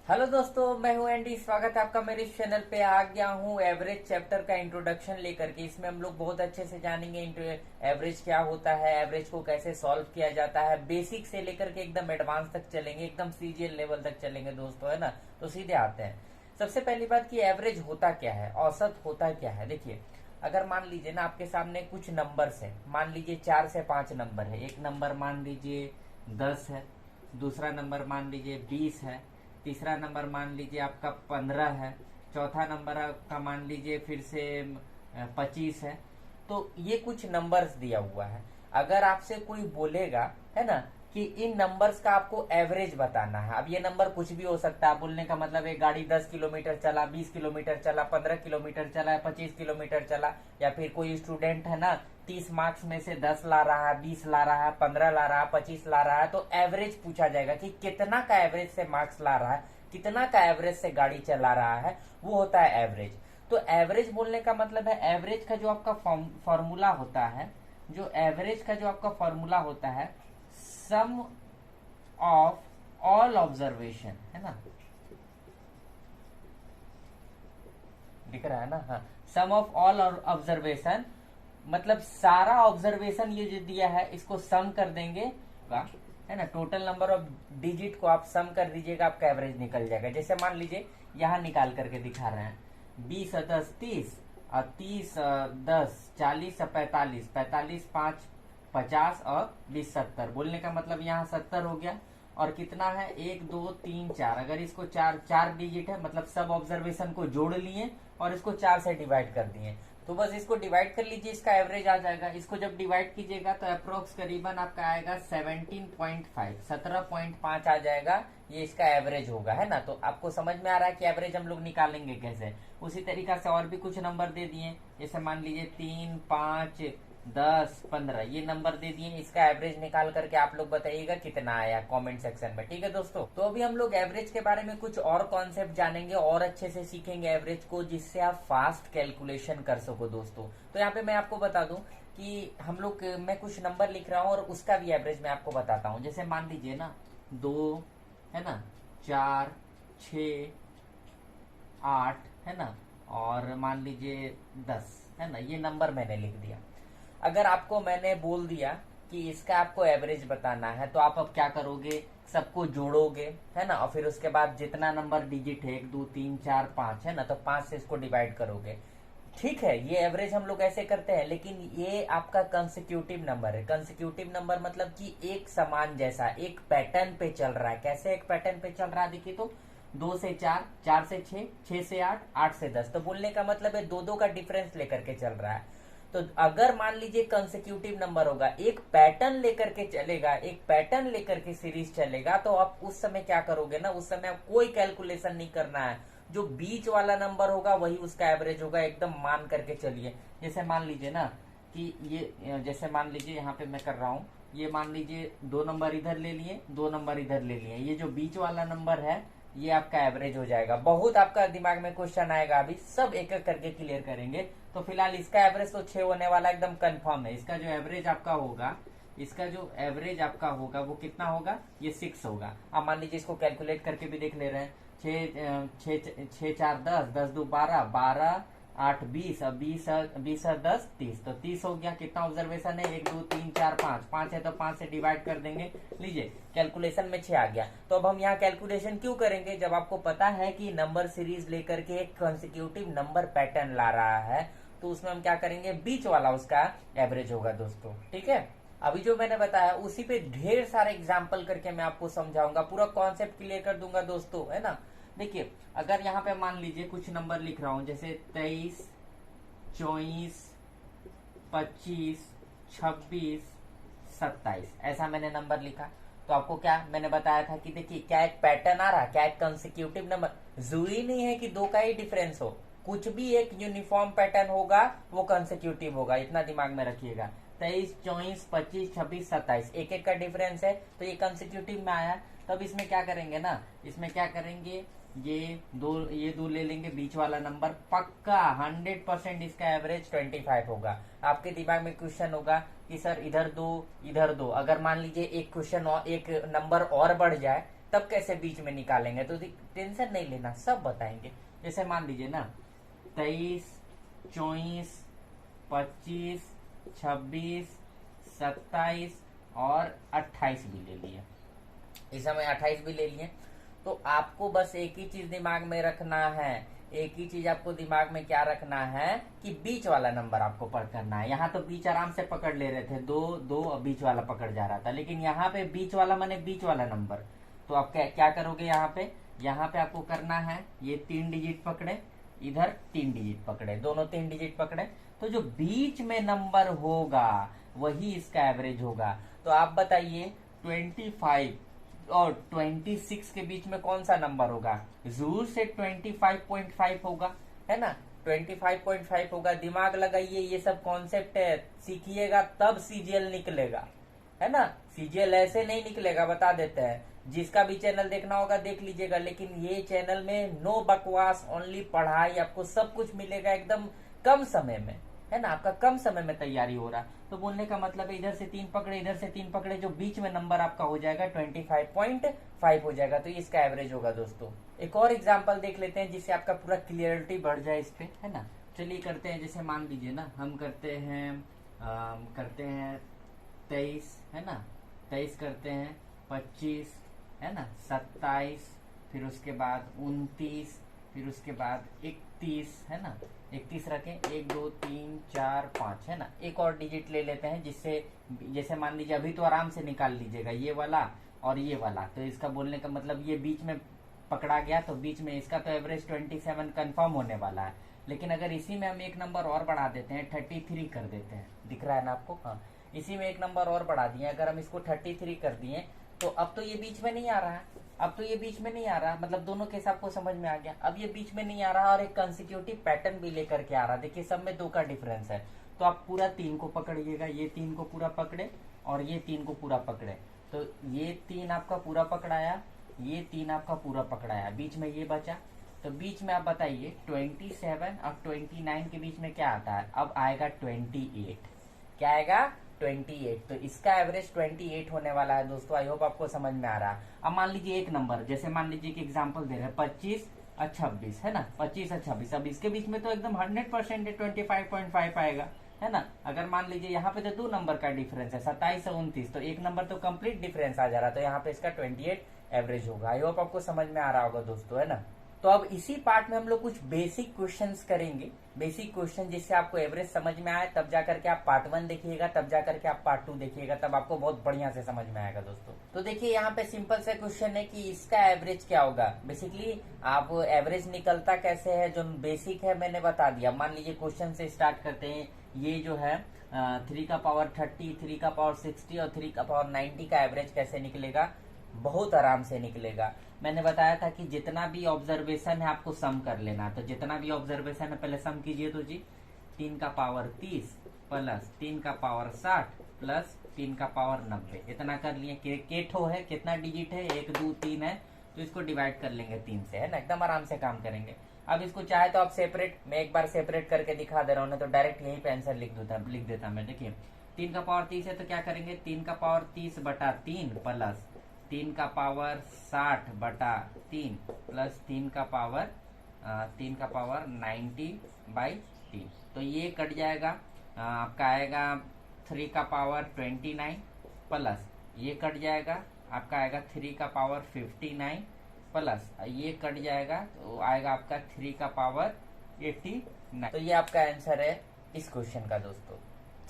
Hello दोस्तों, मैं हूं एंडी। स्वागत है आपका मेरे इस चैनल पे। आ गया हूं एवरेज चैप्टर का इंट्रोडक्शन लेकर के। इसमें हम लोग बहुत अच्छे से जानेंगे एवरेज क्या होता है, एवरेज को कैसे सॉल्व किया जाता है। बेसिक से लेकर के एकदम एडवांस तक चलेंगे, एकदम सीजीएल लेवल तक चलेंगे दोस्तों, है ना। तो सीधे आते हैं। सबसे पहली बात कि एवरेज होता क्या है, औसत होता क्या है। देखिए, अगर मान लीजिए ना आपके सामने कुछ नंबर्स है, मान लीजिए 4 से 5 नंबर है। एक नंबर मान लीजिए 10 है, दूसरा नंबर मान लीजिए 20 है, तीसरा नंबर मान लीजिए आपका 15 है, चौथा नंबर आपका मान लीजिए फिर से 25 है। तो ये कुछ नंबर्स दिया हुआ है। अगर आपसे कोई बोलेगा, है ना, कि इन नंबर्स का आपको एवरेज बताना है। अब ये नंबर कुछ भी हो सकता है। बोलने का मतलब है गाड़ी 10 किलोमीटर चला, 20 किलोमीटर चला, 15 किलोमीटर चला, 25 किलोमीटर चला, या फिर कोई स्टूडेंट है ना 30 मार्क्स में से 10 ला रहा है, 20 ला रहा है, 15 ला रहा है, 25 ला रहा है। तो एवरेज पूछा जाएगा कि कितना का एवरेज से मार्क्स ला रहा है, कितना का एवरेज से गाड़ी चला रहा है, वो होता है एवरेज। तो एवरेज बोलने का मतलब है एवरेज का जो आपका फॉर्मूला होता है, जो एवरेज का जो आपका फॉर्मूला होता है, सम ऑफ ऑल ऑब्जर्वेशन, है ना, दिख रहा है ना। हाँ, सम ऑफ ऑल ऑब्जर्वेशन मतलब सारा ऑब्जर्वेशन ये जो दिया है इसको सम कर देंगे, है ना। टोटल नंबर ऑफ डिजिट को आप सम कर दीजिएगा, आपका एवरेज निकल जाएगा। जैसे मान लीजिए यहां निकाल करके दिखा रहे हैं 20 और 10 30, और 30 10 40 और 45, 45 5 50 और 20 70। बोलने का मतलब यहाँ 70 हो गया। और कितना है, 1 2 3 4। अगर इसको चार चार डिजिट है मतलब सब ऑब्जर्वेशन को जोड़ लिए और इसको 4 से डिवाइड कर दिए। तो बस इसको डिवाइड कर लीजिए, इसका एवरेज आ जाएगा। इसको जब डिवाइड कीजिएगा तो अप्रोक्स करीबन आपका आएगा 17.5, 17.5 आ जाएगा। ये इसका एवरेज होगा, है ना। तो आपको समझ में आ रहा है कि एवरेज हम लोग निकालेंगे कैसे। उसी तरीका से और भी कुछ नंबर दे दिए, जैसे मान लीजिए 3 5 10 15, ये नंबर दे दिए। इसका एवरेज निकाल करके आप लोग बताइएगा कितना आया कमेंट सेक्शन में, ठीक है दोस्तों। तो अभी हम लोग एवरेज के बारे में कुछ और कॉन्सेप्ट जानेंगे और अच्छे से सीखेंगे एवरेज को, जिससे आप फास्ट कैलकुलेशन कर सको दोस्तों। तो यहाँ पे मैं आपको बता दूं कि हम लोग, मैं कुछ नंबर लिख रहा हूँ और उसका भी एवरेज मैं आपको बताता हूँ। जैसे मान लीजिए ना 2, है ना, 4 6 8, है ना, और मान लीजिए 10, है ना। ये नंबर मैंने लिख दिया। अगर आपको मैंने बोल दिया कि इसका आपको एवरेज बताना है, तो आप अब क्या करोगे, सबको जोड़ोगे, है ना, और फिर उसके बाद जितना नंबर डिजिट है 1 2 3 4 5, है ना, तो 5 से इसको डिवाइड करोगे। ठीक है, ये एवरेज हम लोग ऐसे करते हैं, लेकिन ये आपका कंसेक्यूटिव नंबर है। कंसेक्यूटिव नंबर मतलब कि एक समान जैसा एक पैटर्न पे चल रहा है। कैसे एक पैटर्न पे चल रहा है, देखिए तो 2 से 4, 4 से 6, 6 से 8, 8 से 10। तो बोलने का मतलब है 2 2 का डिफरेंस लेकर के चल रहा है। तो अगर मान लीजिए कंसेक्यूटिव नंबर होगा, एक पैटर्न लेकर के चलेगा, एक पैटर्न लेकर के सीरीज चलेगा, तो आप उस समय क्या करोगे ना, उस समय कोई कैलकुलेशन नहीं करना है। जो बीच वाला नंबर होगा वही उसका एवरेज होगा, एकदम मान करके चलिए। जैसे मान लीजिए ना कि ये, जैसे मान लीजिए यहाँ पे मैं कर रहा हूँ, ये मान लीजिए 2 नंबर इधर ले लिए, 2 नंबर इधर ले लिए। ये जो बीच वाला नंबर है ये आपका एवरेज हो जाएगा। बहुत आपका दिमाग में क्वेश्चन आएगा, अभी सब एक एक करके क्लियर करेंगे। तो फिलहाल इसका एवरेज तो 6 होने वाला एकदम कंफर्म है। इसका जो एवरेज आपका होगा, इसका जो एवरेज आपका होगा वो कितना होगा, ये 6 होगा। अब मान लीजिए इसको कैलकुलेट करके भी देख ले रहे हैं। 6 4 10, 10 2 12, 12 8 20, अब 20 और 10 30, तो 30 हो गया। कितना ऑब्जर्वेशन है, 1 2 3 4 5, 5 है तो 5 से डिवाइड कर देंगे। लीजिए कैलकुलेशन में 6 आ गया। तो अब हम यहाँ कैलकुलेशन क्यों करेंगे, जब आपको पता है कि नंबर सीरीज लेकर के एक कंसेक्यूटिव नंबर पैटर्न ला रहा है, तो उसमें हम क्या करेंगे, बीच वाला उसका एवरेज होगा दोस्तों, ठीक है। अभी जो मैंने बताया उसी पे ढेर सारे एग्जाम्पल करके मैं आपको समझाऊंगा, पूरा कॉन्सेप्ट क्लियर कर दूंगा दोस्तों, है ना। देखिए, अगर यहाँ पे मान लीजिए कुछ नंबर लिख रहा हूं, जैसे 23 24 25 26 27, ऐसा मैंने नंबर लिखा। तो आपको क्या मैंने बताया था कि देखिए क्या एक पैटर्न आ रहा, क्या एक कंसेक्यूटिव नंबर। जरूरी नहीं है कि 2 का ही डिफरेंस हो, कुछ भी एक यूनिफॉर्म पैटर्न होगा वो कंसेक्यूटिव होगा, इतना दिमाग में रखिएगा। 23 24 25 26 27, एक एक का डिफरेंस है, तो ये कंसेक्यूटिव में आया। तब इसमें क्या करेंगे ना, इसमें क्या करेंगे, ये दो ले लेंगे, बीच वाला नंबर पक्का 100% इसका एवरेज 25 होगा। आपके दिमाग में क्वेश्चन होगा कि सर इधर दो इधर दो, अगर मान लीजिए एक क्वेश्चन और एक नंबर और बढ़ जाए, तब कैसे बीच में निकालेंगे, तो टेंशन नहीं लेना, सब बताएंगे। जैसे मान लीजिए ना 23, 24, 25, 26, 27 और 28 भी ले लिए, इस समय 28 भी ले लिए। तो आपको बस एक ही चीज दिमाग में रखना है, एक ही चीज आपको दिमाग में क्या रखना है कि बीच वाला नंबर आपको पकड़ना है। यहाँ तो बीच आराम से पकड़ ले रहे थे, 2 2 और बीच वाला पकड़ जा रहा था, लेकिन यहाँ पे बीच वाला माने बीच वाला नंबर। तो आप क्या करोगे, यहाँ पे आपको करना है, ये 3 डिजिट पकड़े, इधर 3 डिजिट पकड़े, दोनों 3 डिजिट पकड़े, तो जो बीच में नंबर होगा वही इसका एवरेज होगा। तो आप बताइए 25 और 26 के बीच में कौन सा नंबर होगा, जरूर से 25.5 होगा, है ना, 25.5 होगा। दिमाग लगाइए, ये सब कॉन्सेप्ट है, सीखिएगा तब सीजीएल निकलेगा, है ना। सीजीएल ऐसे नहीं निकलेगा, बता देते हैं। जिसका भी चैनल देखना होगा देख लीजिएगा, लेकिन ये चैनल में नो बकवास, ओनली पढ़ाई, आपको सब कुछ मिलेगा एकदम कम समय में, है ना, आपका कम समय में तैयारी हो रहा। तो बोलने का मतलब है इधर से 3 पकड़े, इधर से 3 पकड़े, जो बीच में नंबर आपका हो जाएगा 25.5 हो जाएगा, तो इसका एवरेज होगा दोस्तों। एक और एग्जांपल देख लेते हैं जिससे आपका पूरा क्लियरिटी बढ़ जाए इस पे, है ना। चलिए करते हैं, जैसे मान लीजिए ना हम करते हैं 23, है ना, 23 करते हैं, 25, है ना, 27, फिर उसके बाद 29, फिर उसके बाद 31, है ना, 31 रखें, 1 2 3 4 5, है ना। एक और डिजिट ले लेते हैं जिससे, जैसे मान लीजिए अभी तो आराम से निकाल लीजिएगा ये वाला और ये वाला, तो इसका बोलने का मतलब ये बीच में पकड़ा गया, तो बीच में इसका तो एवरेज 27 कंफर्म होने वाला है। लेकिन अगर इसी में हम एक नंबर और बढ़ा देते हैं, 33 कर देते हैं, दिख रहा है ना आपको, हाँ, इसी में एक नंबर और बढ़ा दिए, अगर हम इसको 33 कर दिए, तो अब तो ये बीच में नहीं आ रहा है, अब तो ये बीच में नहीं आ रहा, मतलब दोनों केस आपको समझ में आ गया। अब ये बीच में नहीं आ रहा और एक कंसेक्यूटिव पैटर्न भी लेकर के आ रहा, देखिए सब में 2 का डिफरेंस है। तो आप पूरा 3 को पकड़िएगा, ये 3 को पूरा पकड़े और ये 3 को पूरा पकड़े, तो ये 3 आपका पूरा पकड़ाया, ये 3 आपका पूरा पकड़ाया, बीच में ये बचा। तो बीच में आप बताइए 27 और 29 के बीच में क्या आता है, अब आएगा 28, क्या आएगा 28, तो इसका एवरेज 28 होने वाला है दोस्तों। आई होप आपको समझ में आ रहा है। अब मान लीजिए एक नंबर, जैसे मान लीजिए कि एग्जांपल दे रहे हैं 25 और 26, है ना, 25 और 26, अब इसके बीच में तो एकदम 100% 25.5 आएगा, है ना। अगर मान लीजिए यहाँ पे तो 2 नंबर का डिफरेंस है, 27 और 29, तो एक नंबर तो कंप्लीट डिफरेंस आ जा रहा, तो यहाँ पे इसका 28 एवरेज होगा। आई होप आपको समझ में आ रहा होगा दोस्तों, है ना। तो अब इसी पार्ट में हम लोग कुछ बेसिक क्वेश्चंस करेंगे, बेसिक क्वेश्चन जिससे आपको एवरेज समझ में आए, तब जाकर के आप पार्ट 1 देखिएगा, तब जाकर के आप पार्ट 2 देखिएगा, तब आपको बहुत बढ़िया से समझ में आएगा दोस्तों। तो देखिए यहाँ पे सिंपल सा क्वेश्चन है कि इसका एवरेज क्या होगा। बेसिकली आप एवरेज निकलता कैसे है, जो बेसिक है मैंने बता दिया। मान लीजिए क्वेश्चन से स्टार्ट करते हैं, ये जो है 3 का पावर 30, 3 का पावर 60 और 3 का पावर 90 का एवरेज कैसे निकलेगा, बहुत आराम से निकलेगा। मैंने बताया था कि जितना भी ऑब्जर्वेशन है आपको सम कर लेना, तो जितना भी ऑब्जर्वेशन है पहले सम कीजिए। तो जी 3 का पावर 30 प्लस 3 का पावर 60 प्लस 3 का पावर 90, इतना कर लिए। केठो है, कितना डिजिट है, 1 2 3 है, तो इसको डिवाइड कर लेंगे 3 से, है ना, एकदम आराम से काम करेंगे। अब इसको चाहे तो आप सेपरेट, मैं एक बार सेपरेट करके दिखा दे रहा हूँ, तो डायरेक्ट यहीं पे आंसर लिख देता मैं। देखिए 3 का पावर 30 है, तो क्या करेंगे, 3 का पावर 30 बटा 3 प्लस 3 का पावर 60 बटा 3 प्लस 3 का पावर 90/3, तो ये कट जाएगा, आपका आएगा 3 का पावर 29 प्लस ये कट जाएगा, आपका आएगा 3 का पावर 59 प्लस ये कट जाएगा, तो आएगा आपका 3 का पावर 89। तो ये आपका आंसर है इस क्वेश्चन का दोस्तों।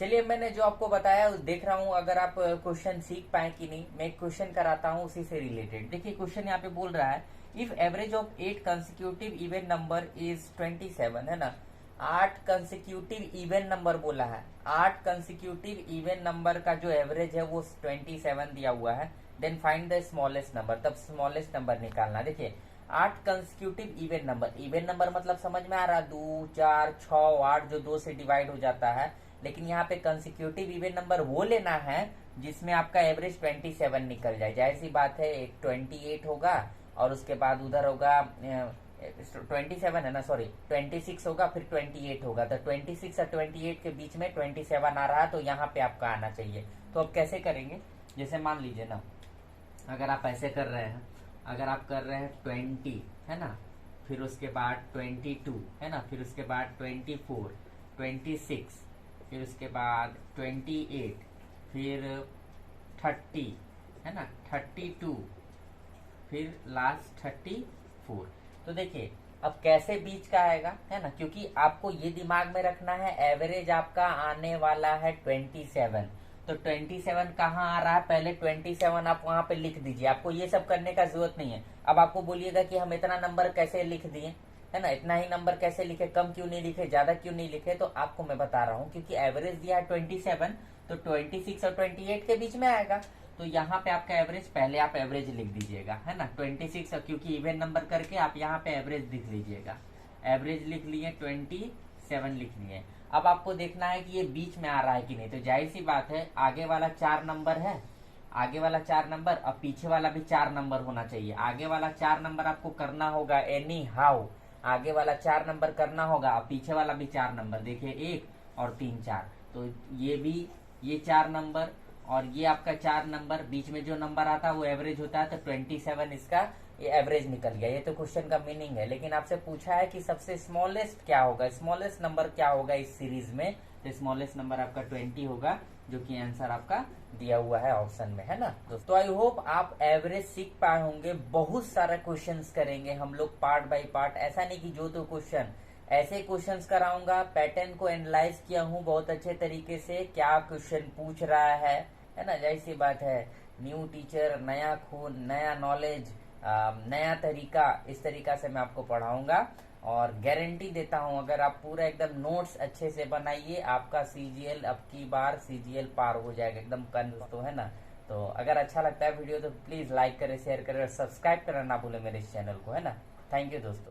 चलिए मैंने जो आपको बताया देख रहा हूँ अगर आप क्वेश्चन सीख पाए कि नहीं। मैं एक क्वेश्चन कराता हूँ उसी से रिलेटेड। देखिए क्वेश्चन यहाँ पे बोल रहा है, if average of 8 consecutive even number is 27, है ना, 8 कंसेक्यूटिव इवन नंबर बोला है, 8 कंसेक्यूटिव इवन नंबर का जो एवरेज है वो 27 दिया हुआ है, then find the smallest number, तब स्मॉलेस्ट नंबर निकालना। देखिए 8 कंसेक्यूटिव इवन नंबर मतलब समझ में आ रहा है, 2 4 6 8 जो 2 से डिवाइड हो जाता है, लेकिन यहाँ पे कंसेक्यूटिव इवन नंबर वो लेना है जिसमें आपका एवरेज 27 निकल जाए। जाहिर सी बात है, एक 28 होगा और उसके बाद उधर होगा 27 है ना, सॉरी 26 होगा, फिर 28 होगा, तो 26 और 28 के बीच में 27 आ रहा है, तो यहाँ पे आपका आना चाहिए। तो अब कैसे करेंगे, जैसे मान लीजिए ना, अगर आप ऐसे कर रहे हैं अगर आप कर रहे हैं 20, है ना, फिर उसके बाद 22, है ना, फिर उसके बाद 24, 26, फिर उसके बाद 28, फिर 30, है ना, 32, फिर लास्ट 34। तो देखिए अब कैसे बीच का आएगा, है ना, क्योंकि आपको ये दिमाग में रखना है एवरेज आपका आने वाला है 27। तो 27 कहाँ आ रहा है, पहले 27 आप वहां पे लिख दीजिए, आपको ये सब करने का जरूरत नहीं है। अब आपको बोलिएगा कि हम इतना नंबर कैसे लिख दिए, है ना, इतना ही नंबर कैसे लिखे, कम क्यों नहीं लिखे, ज्यादा क्यों नहीं लिखे, तो आपको मैं बता रहा हूँ क्योंकि एवरेज दिया है 27, तो 26 और 28 के बीच में आएगा। तो यहाँ पे आपका एवरेज, पहले आप एवरेज लिख दीजिएगा, है ना, 26, क्योंकि इवन नंबर करके आप यहाँ पे एवरेज लिख लीजिएगा। एवरेज लिख लिए, 27 लिख लिए। अब आपको देखना है कि ये बीच में आ रहा है कि नहीं, तो जाहिर सी बात है आगे वाला 4 नंबर है, आगे वाला 4 नंबर, अब पीछे वाला भी 4 नंबर होना चाहिए। आगे वाला 4 नंबर आपको करना होगा एनी हाउ, आगे वाला 4 नंबर करना होगा, अब पीछे वाला भी 4 नंबर, देखिए 1 और 3 4, तो ये भी, ये 4 नंबर और ये आपका 4 नंबर, बीच में जो नंबर आता है वो एवरेज होता है, तो 27 इसका ये एवरेज निकल गया। ये तो क्वेश्चन का मीनिंग है, लेकिन आपसे पूछा है कि सबसे स्मॉलेस्ट क्या होगा, स्मॉलेस्ट नंबर क्या होगा इस सीरीज में, तो स्मॉलेस्ट नंबर आपका 20 होगा, जो कि आंसर आपका दिया हुआ है ऑप्शन में, है ना। तो आई होप आप एवरेज सीख पाए होंगे। बहुत सारे क्वेश्चंस करेंगे हम लोग पार्ट बाय पार्ट, ऐसा नहीं कि जो तो क्वेश्चन, ऐसे क्वेश्चंस कराऊंगा। पैटर्न को एनालाइज किया हूँ बहुत अच्छे तरीके से, क्या क्वेश्चन पूछ रहा है ना, जाहिर सी बात है, न्यू टीचर, नया खून, नया नॉलेज, नया तरीका, इस तरीका से मैं आपको पढ़ाऊंगा। और गारंटी देता हूं अगर आप पूरा एकदम नोट्स अच्छे से बनाइए, आपका सीजीएल अब की बार सीजीएल पार हो जाएगा एकदम तो, है ना। तो अगर अच्छा लगता है वीडियो तो प्लीज लाइक करें, शेयर करें और सब्सक्राइब करना ना भूलें मेरे इस चैनल को, है ना। थैंक यू दोस्तों।